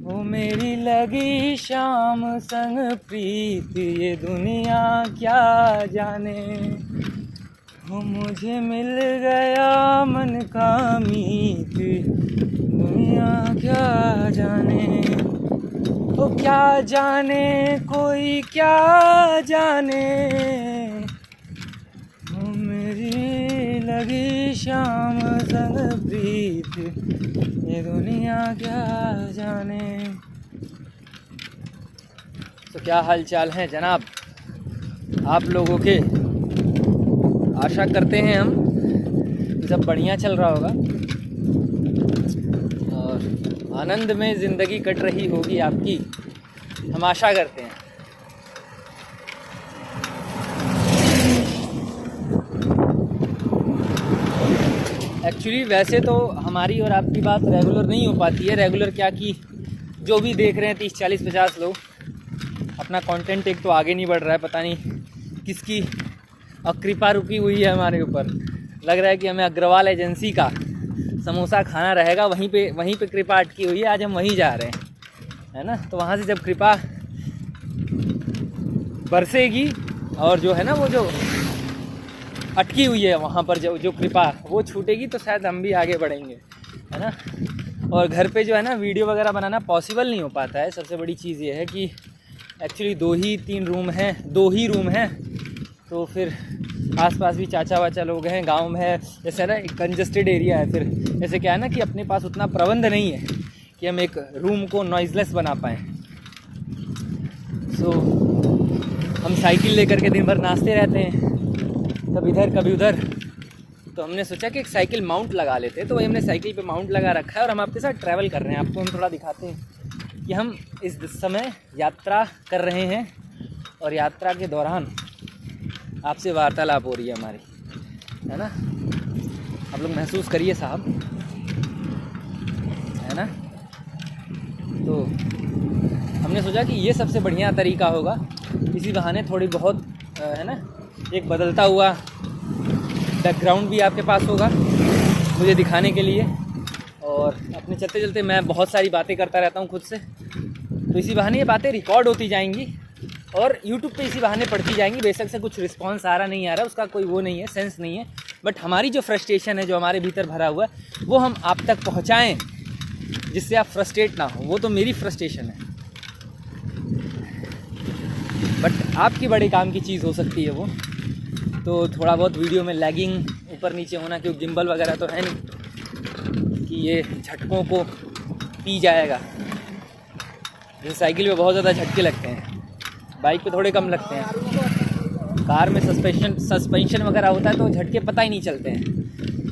वो मेरी लगी शाम संग प्रीत ये दुनिया क्या जाने, वो मुझे मिल गया मन का मीत दुनिया क्या जाने, वो क्या जाने कोई क्या जाने, वो मेरी लगी शाम संग प्रीत ये दुनिया क्या जाने। तो क्या हाल चाल है जनाब आप लोगों के। आशा करते हैं हम सब बढ़िया चल रहा होगा और आनंद में ज़िंदगी कट रही होगी आपकी, हम आशा करते हैं। एक्चुअली वैसे तो हमारी और आपकी बात रेगुलर नहीं हो पाती है। रेगुलर क्या कि जो भी देख रहे हैं 30 40 50 लोग, अपना कंटेंट एक तो आगे नहीं बढ़ रहा है। पता नहीं किसकी कृपा रुकी हुई है हमारे ऊपर। लग रहा है कि हमें अग्रवाल एजेंसी का समोसा खाना रहेगा, वहीं पे कृपा अटकी हुई है। आज हम वहीं जा रहे हैं, है ना। तो वहाँ से जब कृपा बरसेगी और जो है ना वो जो अटकी हुई है वहाँ पर जो कृपा वो छूटेगी, तो शायद हम भी आगे बढ़ेंगे, है ना। और घर पे जो है ना वीडियो वगैरह बनाना पॉसिबल नहीं हो पाता है। सबसे बड़ी चीज़ ये है कि एक्चुअली 2 ही रूम हैं, तो फिर आसपास भी चाचा वाचा लोग हैं, गांव में है, जैसे ना कंजस्टेड एरिया है। फिर जैसे क्या है ना कि अपने पास उतना प्रबंध नहीं है कि हम एक रूम को नॉइज़लेस बना पाएँ। सो हम साइकिल लेकर के दिन भर नाचते रहते हैं, कभी इधर कभी उधर। तो हमने सोचा कि एक साइकिल माउंट लगा लेते हैं, तो वही हमने साइकिल पे माउंट लगा रखा है और हम आपके साथ ट्रैवल कर रहे हैं। आपको हम थोड़ा दिखाते हैं कि हम इस समय यात्रा कर रहे हैं और यात्रा के दौरान आपसे वार्तालाप हो रही है हमारी, है ना। आप लोग महसूस करिए साहब, है ना। तो हमने सोचा कि ये सबसे बढ़िया तरीका होगा, इसी बहाने थोड़ी बहुत है ना एक बदलता हुआ बैकग्राउंड भी आपके पास होगा मुझे दिखाने के लिए। और अपने चलते चलते मैं बहुत सारी बातें करता रहता हूँ खुद से, तो इसी बहाने ये बातें रिकॉर्ड होती जाएंगी और यूट्यूब पे इसी बहाने पड़ती जाएंगी। बेशक से कुछ रिस्पांस आ रहा नहीं आ रहा, उसका कोई वो नहीं है, सेंस नहीं है। बट हमारी जो फ्रस्ट्रेशन है, जो हमारे भीतर भरा हुआ है, वो हम आप तक पहुँचाएँ जिससे आप फ्रस्ट्रेट ना हो। वो तो मेरी फ्रस्ट्रेशन है, बट आपकी बड़े काम की चीज़ हो सकती है वो। तो थोड़ा बहुत वीडियो में लैगिंग ऊपर नीचे होना, क्योंकि गिम्बल वगैरह तो है नहीं कि ये झटकों को पी जाएगा। जैसे साइकिल पे बहुत ज़्यादा झटके लगते हैं, बाइक पे थोड़े कम लगते हैं। कार में सस्पेंशन वगैरह होता है तो झटके पता ही नहीं चलते हैं।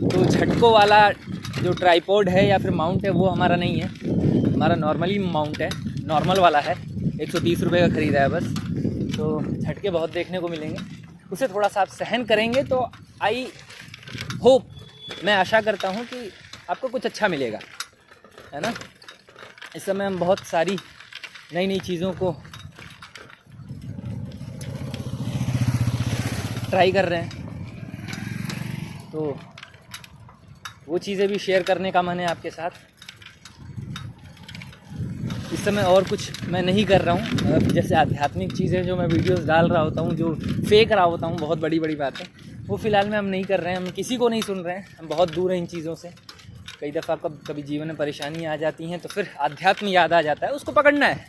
तो झटकों वाला जो ट्राइपॉड है या फिर माउंट है वो हमारा नहीं है, हमारा नॉर्मली माउंट है, नॉर्मल वाला है। 130 रुपये का ख़रीदा है बस। तो झटके बहुत देखने को मिलेंगे, उसे थोड़ा सा आप सहन करेंगे तो आई होप, मैं आशा करता हूँ कि आपको कुछ अच्छा मिलेगा, है ना। इस समय हम बहुत सारी नई चीज़ों को ट्राई कर रहे हैं, तो वो चीज़ें भी शेयर करने का मन है आपके साथ। इस समय और कुछ मैं नहीं कर रहा हूँ, जैसे आध्यात्मिक चीज़ें जो मैं वीडियोस डाल रहा होता हूँ, जो फेंक रहा होता हूँ बहुत बड़ी बड़ी बातें, वो फ़िलहाल में हम नहीं कर रहे हैं। हम किसी को नहीं सुन रहे हैं, हम बहुत दूर हैं इन चीज़ों से। कई दफ़ा कभी जीवन में परेशानी आ जाती हैं तो फिर आध्यात्म याद आ जाता है, उसको पकड़ना है।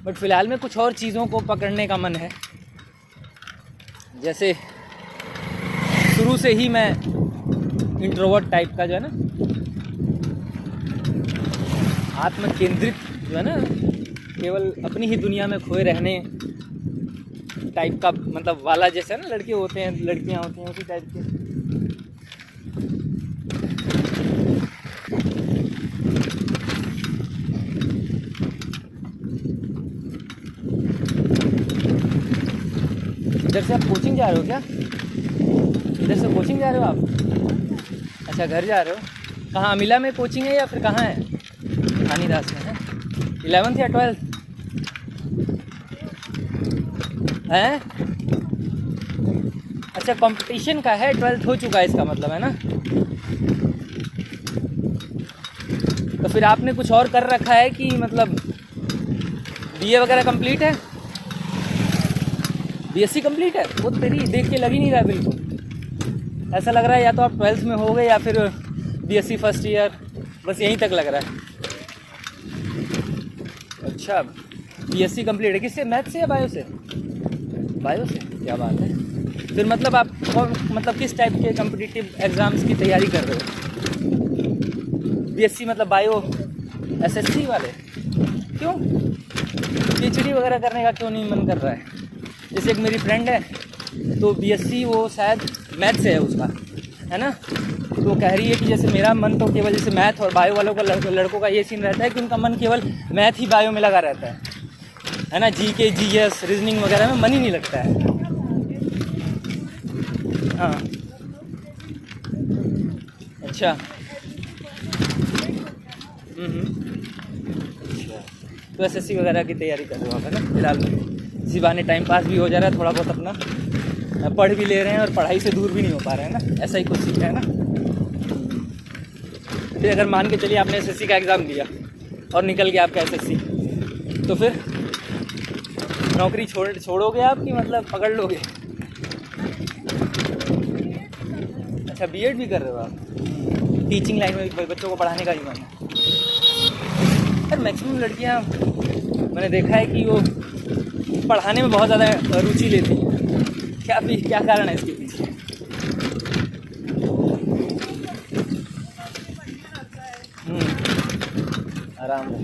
बट फ़िलहाल में कुछ और चीज़ों को पकड़ने का मन है। जैसे शुरू से ही मैं इंट्रोवर्ट टाइप का जो है ना, आत्म केंद्रित जो है ना, केवल अपनी ही दुनिया में खोए रहने टाइप का, मतलब वाला, जैसे ना लड़के होते हैं लड़कियां होती हैं, उसी टाइप के। इधर से आप कोचिंग जा रहे हो क्या? इधर से कोचिंग जा रहे हो आप? अच्छा, घर जा रहे हो। कहाँ, अमिला में कोचिंग है या फिर कहाँ है? खानीदास में है। 11th या 12th है? अच्छा, कंपटीशन का है, 12th हो चुका है इसका मतलब, है ना। तो फिर आपने कुछ और कर रखा है कि मतलब बीए वगैरह कंप्लीट है, बीएससी कंप्लीट है? वो तेरी देख के लग ही नहीं रहा है बिल्कुल, ऐसा लग रहा है या तो आप 12th में हो गए या फिर बीएससी फर्स्ट ईयर, बस यहीं तक लग रहा है। अच्छा, बीएससी कंप्लीट है, किससे, मैथ से या बायो से? बायो से, क्या बात है। फिर मतलब आप मतलब किस टाइप के कॉम्पिटिटिव एग्ज़ाम्स की तैयारी कर रहे हो? बीएससी मतलब बायो एसएससी वाले? क्यों पीएचडी वगैरह करने का क्यों नहीं मन कर रहा है? जैसे एक मेरी फ्रेंड है तो बीएससी वो शायद मैथ से है उसका, है ना, तो कह रही है कि जैसे मेरा मन तो केवल जैसे मैथ और बायो वालों का लड़कों का ये सीन रहता है कि उनका मन केवल मैथ ही बायो में लगा रहता है ना, जीके जीएस रीजनिंग वगैरह में मन ही नहीं लगता है। हाँ अच्छा, अच्छा, तो एसएससी वगैरह की तैयारी कर रहे हो आप, है ना, फिलहाल में इसी बहाने टाइम पास भी हो जा रहा है, थोड़ा बहुत अपना पढ़ भी ले रहे हैं और पढ़ाई से दूर भी नहीं हो पा रहे हैं ना, ऐसा ही कुछ सीखा है ना। फिर अगर मान के चलिए आपने एसएससी का एग्ज़ाम दिया और निकल गया आपका एसएससी, तो फिर नौकरी छोड़ोगे आप कि मतलब पकड़ लोगे? अच्छा, बीएड भी कर रहे हो आप, टीचिंग लाइन में बच्चों को पढ़ाने का ही मन है? यार मैक्सिमम लड़कियां मैंने देखा है कि वो पढ़ाने में बहुत ज़्यादा रुचि लेती हैं, क्या कारण है इसके पीछे? आराम है।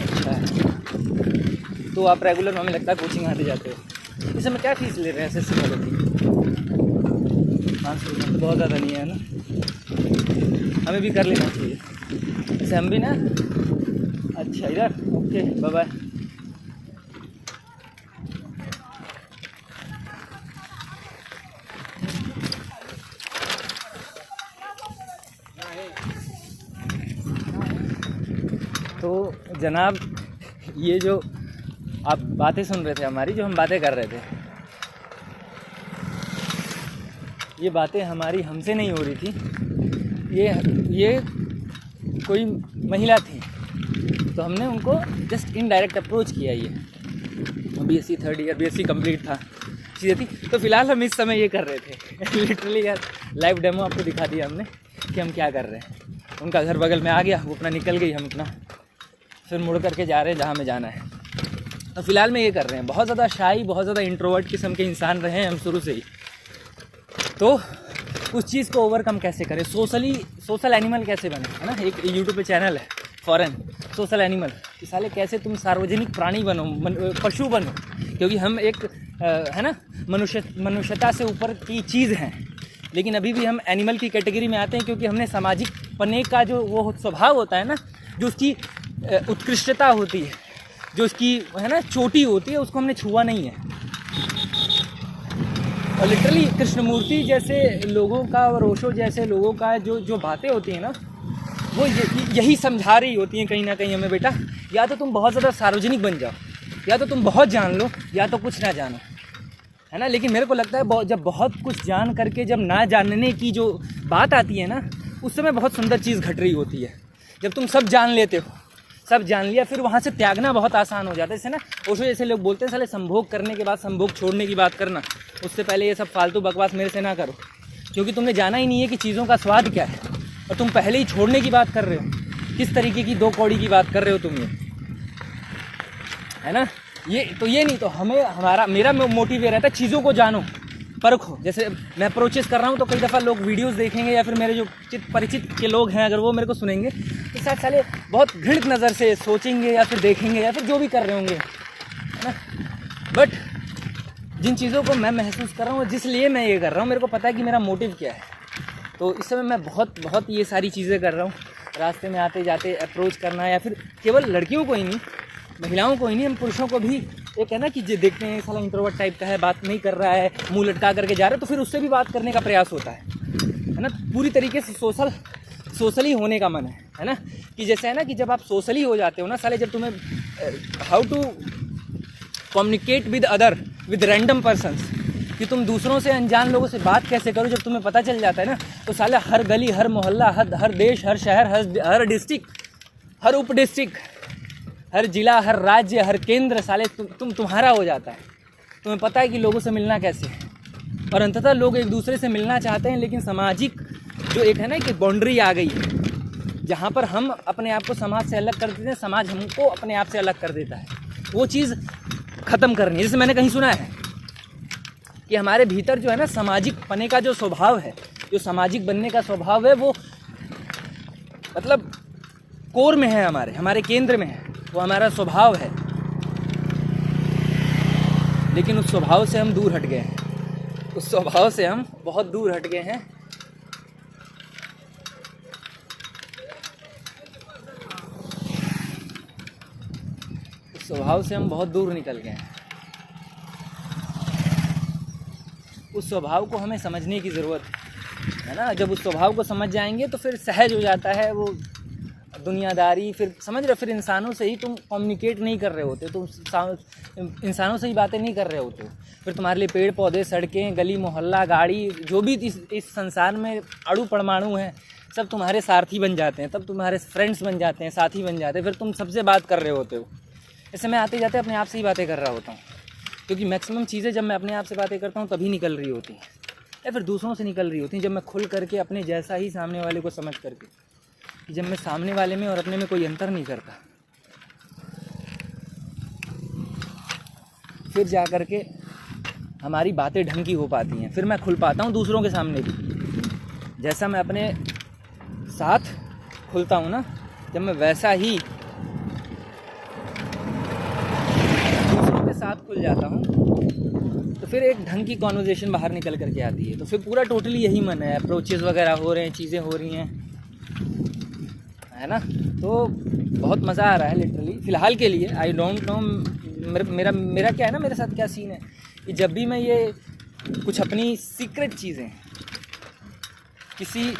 अच्छा है, तो आप रेगुलर हमें लगता है कोचिंग आते जाते हो। इस समय क्या फीस ले रहे हैं एसएससी वालों की? 500 रुपये तो बहुत ज़्यादा नहीं है ना, हमें भी कर लेना चाहिए जैसे हम भी ना। अच्छा इधर, ओके बाय बाय। तो जनाब, ये जो आप बातें सुन रहे थे हमारी, जो हम बातें कर रहे थे, ये बातें हमारी हमसे नहीं हो रही थी, ये कोई महिला थी, तो हमने उनको जस्ट इनडायरेक्ट अप्रोच किया। ये BSc third year, BSc complete था, चीज़ें थी। तो फिलहाल हम इस समय ये कर रहे थे लिटरली यार, लाइव डेमो आपको दिखा दिया हमने कि हम क्या कर रहे हैं। उनका घर बगल में आ गया, वो अपना निकल गई, हम अपना फिर मुड़ करके जा रहे हैं जहाँ हमें जाना है। तो फिलहाल में ये कर रहे हैं। बहुत ज़्यादा शाई, बहुत ज़्यादा इंट्रोवर्ट किस्म के इंसान रहे हैं हम शुरू से ही, तो उस चीज़ को ओवरकम कैसे करें, सोशल एनिमल कैसे बने, है ना। एक यूट्यूब पे चैनल है फॉरेन सोशल एनिमल, कि साले कैसे तुम सार्वजनिक प्राणी बनो, पशु बनो, क्योंकि हम एक है ना मनुष्यता से ऊपर की चीज़ हैं, लेकिन अभी भी हम एनिमल की कैटेगरी में आते हैं, क्योंकि हमने सामाजिक पने का जो वो स्वभाव होता है ना, जो उसकी उत्कृष्टता होती है, जो उसकी है ना चोटी होती है, उसको हमने छुआ नहीं है। और लिटरली कृष्णमूर्ति जैसे लोगों का और ओशो जैसे लोगों का जो बातें होती हैं ना, वो यही समझा रही होती हैं कहीं ना कहीं हमें, बेटा या तो तुम बहुत ज़्यादा सार्वजनिक बन जाओ, या तो तुम बहुत जान लो, या तो कुछ ना जानो, है ना। लेकिन मेरे को लगता है जब बहुत कुछ जान करके जब ना जानने की जो बात आती है ना, उस समय बहुत सुंदर चीज़ घट रही होती है। जब तुम सब जान लेते हो, सब जान लिया, फिर वहाँ से त्यागना बहुत आसान हो जाता है। जैसे ना ओशो जैसे लोग बोलते हैं, साले संभोग करने के बाद संभोग छोड़ने की बात करना, उससे पहले ये सब फालतू बकवास मेरे से ना करो, क्योंकि तुमने जाना ही नहीं है कि चीज़ों का स्वाद क्या है, और तुम पहले ही छोड़ने की बात कर रहे हो। किस तरीके की 2 कौड़ी की बात कर रहे हो तुम, ये है ना। ये नहीं तो मेरा मोटिव ये रहता है, चीज़ों को जानो, परखो। जैसे मैं अप्रोचेस कर रहा हूँ, तो कई दफ़ा लोग वीडियोस देखेंगे, या फिर मेरे जो परिचित के लोग हैं, अगर वो मेरे को सुनेंगे, तो शायद साले बहुत घृणित नज़र से सोचेंगे, या फिर देखेंगे, या फिर जो भी कर रहे होंगे, है ना। बट जिन चीज़ों को मैं महसूस कर रहा हूँ, जिस लिए मैं ये कर रहा हूँ, मेरे को पता है कि मेरा मोटिव क्या है। तो इस समय मैं बहुत ये सारी चीज़ें कर रहा हूँ। रास्ते में आते जाते अप्रोच करना, या फिर केवल लड़कियों को ही नहीं, महिलाओं को ही नहीं, हम पुरुषों को भी एक है ना कि देखते हैं साला इंट्रोवर्ट टाइप का है, बात नहीं कर रहा है, मुंह लटका करके जा रहा है, तो फिर उससे भी बात करने का प्रयास होता है ना। पूरी तरीके से सोशली होने का मन है ना। कि जैसे है ना कि जब आप सोशली हो जाते हो ना साले, जब तुम्हें how to communicate with random persons, कि तुम दूसरों से, अनजान लोगों से बात कैसे करो। जब तुम्हें पता चल जाता है ना तो साला हर गली, हर मोहल्ला, हर देश, हर शहर, हर डिस्ट्रिक्ट, हर उप डिस्ट्रिक्ट, हर जिला, हर राज्य, हर केंद्र साले तुम्हारा हो जाता है। तुम्हें पता है कि लोगों से मिलना कैसे है। और अंततः लोग एक दूसरे से मिलना चाहते हैं, लेकिन सामाजिक जो एक है ना कि बाउंड्री आ गई है, जहाँ पर हम अपने आप को समाज से अलग कर देते हैं, समाज हमको अपने आप से अलग कर देता है। वो चीज़ ख़त्म करनी है। जैसे मैंने कहीं सुना है कि हमारे भीतर जो है ना सामाजिक पने का जो स्वभाव है, जो सामाजिक बनने का स्वभाव है, वो मतलब कोर में है, हमारे केंद्र में है, वो हमारा स्वभाव है। लेकिन उस स्वभाव से हम दूर हट गए हैं, उस स्वभाव से हम बहुत दूर हट गए हैं। उस स्वभाव से हम बहुत दूर निकल गए हैं। उस स्वभाव को हमें समझने की ज़रूरत है ना। जब उस स्वभाव को समझ जाएंगे तो फिर सहज हो जाता है वो दुनियादारी। फिर समझ रहे, फिर इंसानों से ही तुम कम्युनिकेट नहीं कर रहे होते, तुम इंसानों से ही बातें नहीं कर रहे होते हो। फिर तुम्हारे लिए पेड़ पौधे, सड़कें, गली मोहल्ला, गाड़ी, जो भी इस संसार में अणु परमाणु हैं, सब तुम्हारे सारथी बन जाते हैं, तब तुम्हारे फ्रेंड्स बन जाते हैं, साथी बन जाते हैं। फिर तुम सबसे बात कर रहे होते हो। ऐसे मैं आते जाते अपने आप से ही बातें कर रहा होता हूँ, क्योंकि मैक्सिमम चीज़ें जब मैं अपने आप से बातें करता हूँ तभी निकल रही होती हैं, या फिर दूसरों से निकल रही होती हैं, जब मैं खुल करके अपने जैसा ही सामने वाले को समझ करके, कि जब मैं सामने वाले में और अपने में कोई अंतर नहीं करता, फिर जा कर के हमारी बातें ढंग की हो पाती हैं। फिर मैं खुल पाता हूँ दूसरों के सामने भी। जैसा मैं अपने साथ खुलता हूँ ना, जब मैं वैसा ही दूसरों के साथ खुल जाता हूँ, तो फिर एक ढंग की कॉन्वर्जेशन बाहर निकल करके आती है। तो फिर पूरा टोटली यही मन है, अप्रोचेस वगैरह हो रहे हैं, चीज़ें हो रही हैं, है ना। तो बहुत मज़ा आ रहा है लिटरली फ़िलहाल के लिए। आई डोंट नो मेरा क्या है ना, मेरे साथ क्या सीन है कि जब भी मैं ये कुछ अपनी सीक्रेट चीज़ें किसी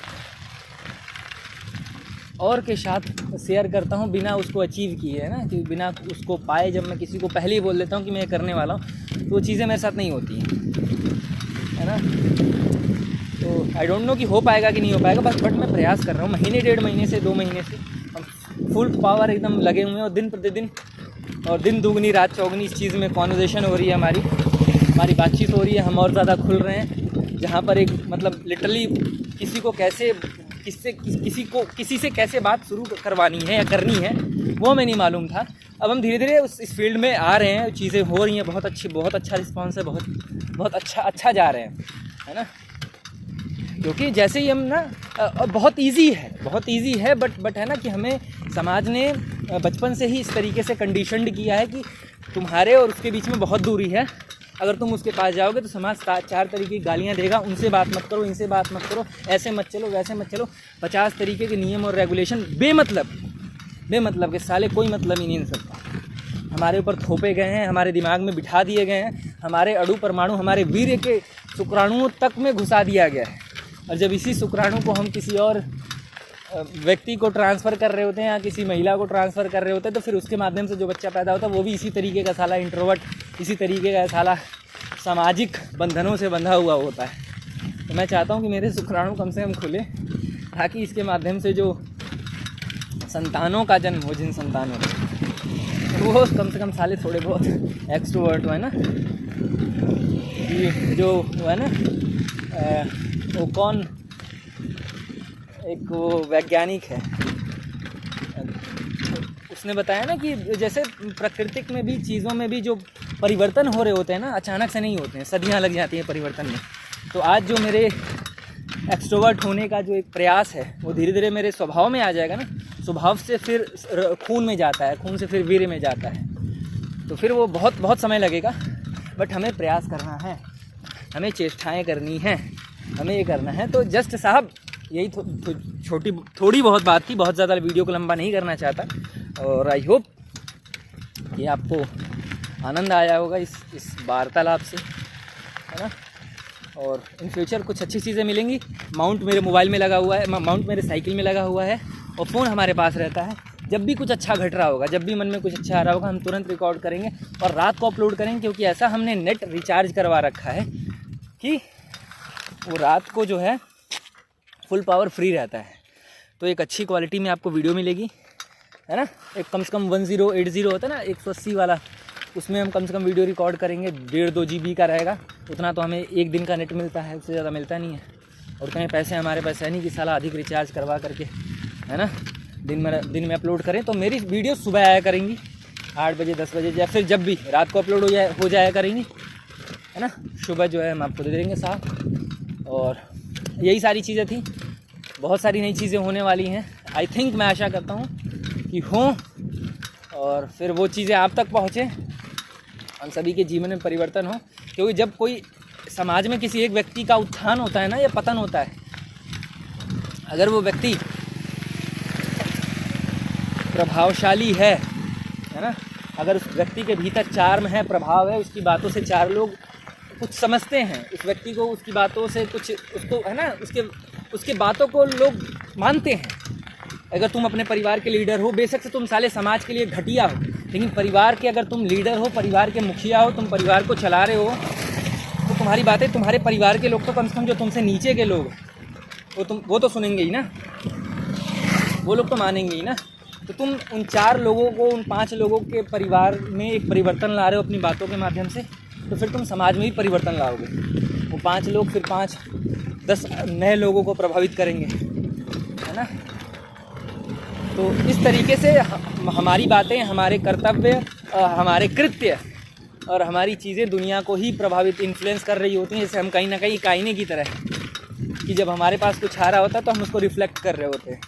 और के साथ शेयर करता हूँ बिना उसको अचीव किए, है ना, कि बिना उसको पाए, जब मैं किसी को पहले ही बोल देता हूँ कि मैं ये करने वाला हूँ, तो वो चीज़ें मेरे साथ नहीं होती हैं, है ना। तो आई डोंट नो कि हो पाएगा कि नहीं हो पाएगा, बट मैं प्रयास कर रहा हूँ। महीने, 1.5 महीने से, 2 महीने से हम फुल पावर एकदम लगे हुए हैं, और दिन प्रतिदिन, और दिन दुगनी रात चौगनी इस चीज़ में कॉन्वर्जेशन हो रही है, हमारी बातचीत हो रही है। हम और ज़्यादा खुल रहे हैं, जहाँ पर एक मतलब लिटरली किसी को कैसे किसी से कैसे बात शुरू करवानी है या करनी है, वो हमें नहीं मालूम था। अब हम धीरे धीरे इस फील्ड में आ रहे हैं, चीज़ें हो रही हैं, बहुत अच्छा रिस्पॉन्स है, बहुत अच्छा जा रहे हैं, है ना। क्योंकि जैसे ही हम ना बहुत इजी है, बट है ना कि हमें समाज ने बचपन से ही इस तरीके से कंडीशनड किया है कि तुम्हारे और उसके बीच में बहुत दूरी है। अगर तुम उसके पास जाओगे तो समाज 4 तरीके की गालियाँ देगा, उनसे बात मत करो, इनसे बात मत करो, ऐसे मत चलो, वैसे मत चलो, 50 तरीके के नियम और रेगुलेशन बेमतलब के साले, कोई मतलब ही नहीं इन सबका। हमारे ऊपर थोपे गए हैं, हमारे दिमाग में बिठा दिए गए हैं, हमारे अणु परमाणु, हमारे वीर्य के शुक्राणुओं तक में घुसा दिया गया है। और जब इसी शुक्राणु को हम किसी और व्यक्ति को ट्रांसफ़र कर रहे होते हैं या किसी महिला को ट्रांसफ़र कर रहे होते हैं, तो फिर उसके माध्यम से जो बच्चा पैदा होता है वो भी इसी तरीके का साला इंट्रोवर्ट, इसी तरीके का साला सामाजिक बंधनों से बंधा हुआ होता है। तो मैं चाहता हूँ कि मेरे शुक्राणु कम से कम खुले, ताकि इसके माध्यम से जो संतानों का जन्म हो, जिन संतानों को, वो कम से कम साले थोड़े बहुत एक्सट्रोवर्ट हो, है ना। ये जो है ना वो कौन, एक वो वैज्ञानिक है, उसने बताया ना कि जैसे प्राकृतिक में भी, चीज़ों में भी जो परिवर्तन हो रहे होते हैं ना, अचानक से नहीं होते हैं, सदियां लग जाती हैं परिवर्तन में। तो आज जो मेरे एक्सट्रोवर्ट होने का जो एक प्रयास है, वो धीरे धीरे मेरे स्वभाव में आ जाएगा ना। स्वभाव से फिर खून में जाता है, खून से फिर वीर्य में जाता है, तो फिर वो बहुत समय लगेगा। बट हमें प्रयास करना है, हमें चेष्टाएँ करनी हैं, हमें ये करना है। तो जस्ट साहब यही थोड़ी बहुत बात थी, बहुत ज़्यादा वीडियो को लंबा नहीं करना चाहता। और आई होप कि आपको आनंद आया होगा इस वार्तालाप से, है ना। और इन फ्यूचर कुछ अच्छी चीज़ें मिलेंगी। माउंट मेरे मोबाइल में लगा हुआ है, माउंट मेरे साइकिल में लगा हुआ है, और फ़ोन हमारे पास रहता है। जब भी कुछ अच्छा घट रहा होगा, जब भी मन में कुछ अच्छा आ रहा होगा, हम तुरंत रिकॉर्ड करेंगे और रात को अपलोड करेंगे, क्योंकि ऐसा हमने नेट रिचार्ज करवा रखा है कि वो रात को जो है फुल पावर फ्री रहता है, तो एक अच्छी क्वालिटी में आपको वीडियो मिलेगी, है ना। एक कम से कम 1080 होता है ना, 180 वाला, उसमें हम कम से कम वीडियो रिकॉर्ड करेंगे, 1.5-2 GB का रहेगा। उतना तो हमें एक दिन का नेट मिलता है, उससे ज़्यादा मिलता नहीं है। और उतने पैसे हमारे पास है नहीं कि साला अधिक रिचार्ज करवा करके, है ना, दिन में अपलोड करें। तो मेरी वीडियो सुबह आया करेंगी 8 बजे 10 बजे, या फिर जब भी रात को अपलोड हो जाया करेंगी, है ना। सुबह जो है हम आपको दे देंगे साथ। और यही सारी चीज़ें थी, बहुत सारी नई चीज़ें होने वाली हैं। आई थिंक, मैं आशा करता हूँ कि हों, और फिर वो चीज़ें आप तक पहुँचें, हम सभी के जीवन में परिवर्तन हो। क्योंकि जब कोई समाज में किसी एक व्यक्ति का उत्थान होता है ना, या पतन होता है, अगर वो व्यक्ति प्रभावशाली है ना, अगर उस व्यक्ति के भीतर चार्म है, प्रभाव है, उसकी बातों से 4 लोग कुछ समझते हैं, उस व्यक्ति को उसकी बातों से कुछ, उसको, है ना, उसके बातों को लोग मानते हैं। अगर तुम अपने परिवार के लीडर हो, बेशक से तुम साले समाज के लिए घटिया हो, लेकिन परिवार के अगर तुम लीडर हो, परिवार के मुखिया हो, तुम परिवार को चला रहे हो, तो तुम्हारी बातें तुम्हारे परिवार के लोग तो कम से कम जो तुमसे नीचे के लोग वो तो सुनेंगे ही ना, वो लोग तो मानेंगे ही ना। तो तुम उन 4 लोगों को, उन 5 लोगों के परिवार में एक परिवर्तन ला रहे हो अपनी बातों के माध्यम से, तो फिर तुम समाज में ही परिवर्तन लाओगे। वो 5 लोग फिर 5-10 नए लोगों को प्रभावित करेंगे, है ना। तो इस तरीके से हमारी बातें, हमारे कर्तव्य, हमारे कृत्य और हमारी चीज़ें दुनिया को ही प्रभावित, इन्फ्लुएंस कर रही होती हैं। जैसे हम कहीं ना कहीं आईने की तरह, कि जब हमारे पास कुछ आ रहा होता है तो हम उसको रिफ्लेक्ट कर रहे होते हैं।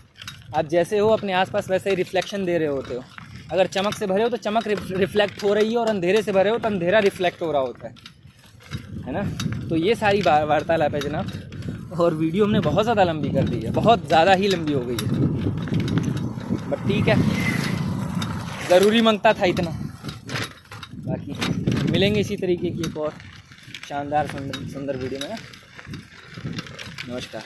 आप जैसे हो अपने आसपास वैसे ही रिफ्लेक्शन दे रहे होते हो। अगर चमक से भरे हो तो चमक रिफ्लेक्ट हो रही है, और अंधेरे से भरे हो तो अंधेरा रिफ्लेक्ट हो रहा होता है ना। तो ये सारी वार्तालाप है जनाब। और वीडियो हमने बहुत ज़्यादा लंबी कर दी है, बहुत ज़्यादा ही लंबी हो गई है, बट ठीक है, ज़रूरी मांगता था इतना। बाकी मिलेंगे इसी तरीके की एक और शानदार सुंदर वीडियो में। नमस्कार।